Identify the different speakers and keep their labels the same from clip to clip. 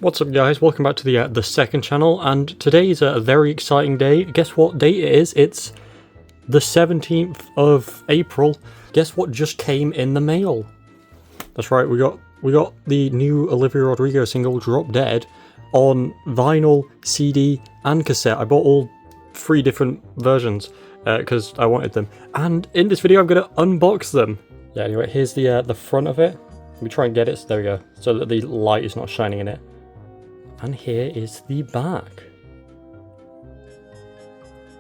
Speaker 1: What's up guys, welcome back to the second channel, and today is a very exciting day. Guess what date it is? It's the 17th of April. Guess what just came in the mail? That's right, we got the new Olivia Rodrigo single Drop Dead on vinyl, CD and cassette. I bought all three different versions because I wanted them, and in this video I'm going to unbox them. Yeah, anyway, here's the front of it. Let me try and get it, so there we go, so that the light is not shining in it. And here is the back.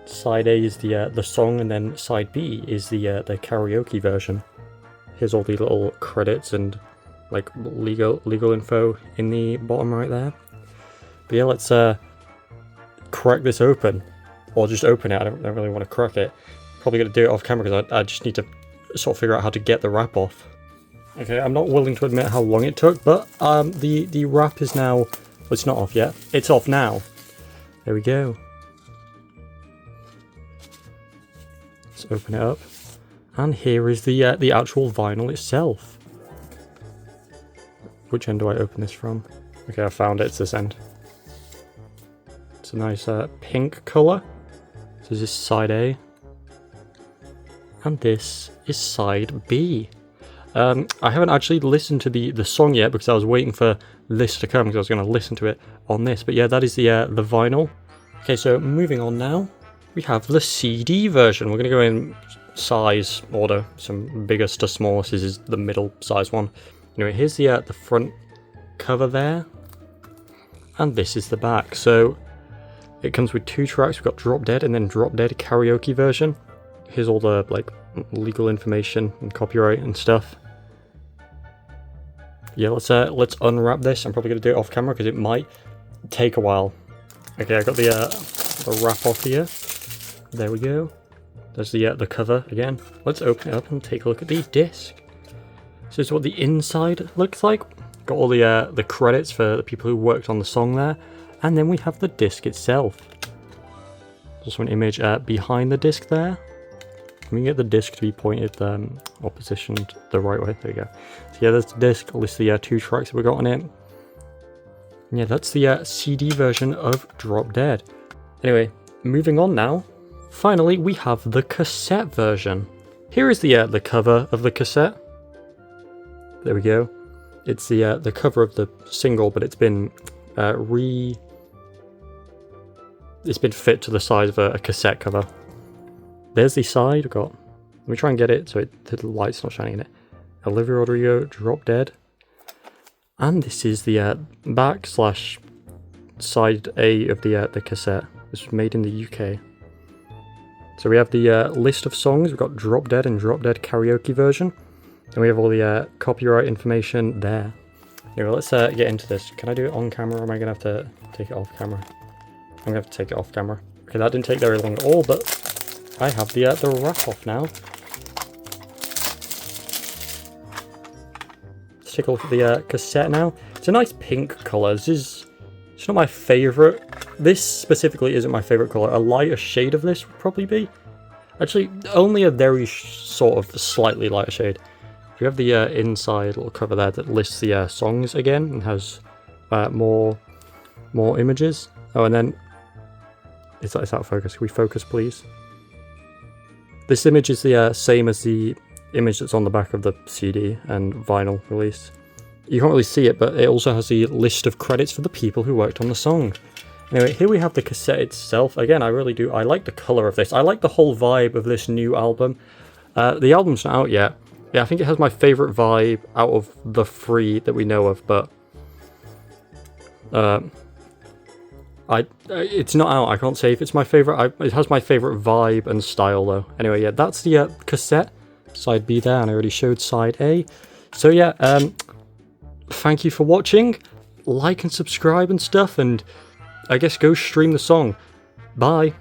Speaker 1: Side A is the song, and then side B is the karaoke version. Here's all the little credits and like legal info in the bottom right there. But yeah, let's crack this open, or just open it. I don't really want to crack it. Probably gonna do it off camera because I just need to sort of figure out how to get the wrap off. Okay, I'm not willing to admit how long it took, but the wrap is now. Well, it's not off yet. It's off now. There we go. Let's open it up. And here is the actual vinyl itself. Which end do I open this from? Okay, I found it. It's this end. It's a nice pink colour. So this is side A. And this is side B. I haven't actually listened to the song yet because I was waiting for this to come because I was going to listen to it on this. But yeah, that is the vinyl. Okay, so moving on now, we have the CD version. We're going to go in size order, some biggest to smallest. This is the middle size one. Anyway, here's the front cover there, and this is the back. So it comes with two tracks. We've got Drop Dead and then Drop Dead karaoke version. Here's all the like legal information and copyright and stuff. Yeah, let's unwrap this. I'm probably gonna do it off camera because it might take a while. Okay, I got the wrap off here. There we go. There's the cover again. Let's open it up and take a look at the disc. So this is what the inside looks like. Got all the credits for the people who worked on the song there, and then we have the disc itself. Also an image behind the disc there. We can get the disc to be pointed or positioned the right way. There we go. So yeah, there's the disc. I'll list the two tracks that we got on it. And yeah, that's the CD version of Drop Dead. Anyway, moving on now. Finally, we have the cassette version. Here is the cover of the cassette. There we go. It's the cover of the single, but it's been it's been fit to the size of a cassette cover. There's the side. We've got. Let me try and get it so the light's not shining in it. Olivia Rodrigo, Drop Dead, and this is the back slash side A of the cassette. This was made in the UK. So we have the list of songs. We've got Drop Dead and Drop Dead karaoke version, and we have all the copyright information there. Anyway, let's get into this. Can I do it on camera, or am I gonna have to take it off camera? I'm gonna have to take it off camera. Okay, that didn't take very long at all, but I have the wrap off now. Let's take a look at the cassette now. It's a nice pink colour. It's not my favourite. This specifically isn't my favourite colour. A lighter shade of this would probably be. Actually, only a very sort of slightly lighter shade. We have the inside little cover there that lists the songs again and has more images. Oh, and then it's out of focus. Can we focus, please? This image is the same as the image that's on the back of the CD and vinyl release. You can't really see it, but it also has the list of credits for the people who worked on the song. Anyway, here we have the cassette itself. Again, I like the colour of this. I like the whole vibe of this new album. The album's not out yet. Yeah, I think it has my favourite vibe out of the three that we know of, but it's not out. I can't say if it's my favourite. It has my favourite vibe and style though. Anyway, yeah, that's the cassette. Side B there, and I already showed side A. So yeah, thank you for watching. Like and subscribe and stuff, and I guess go stream the song. Bye.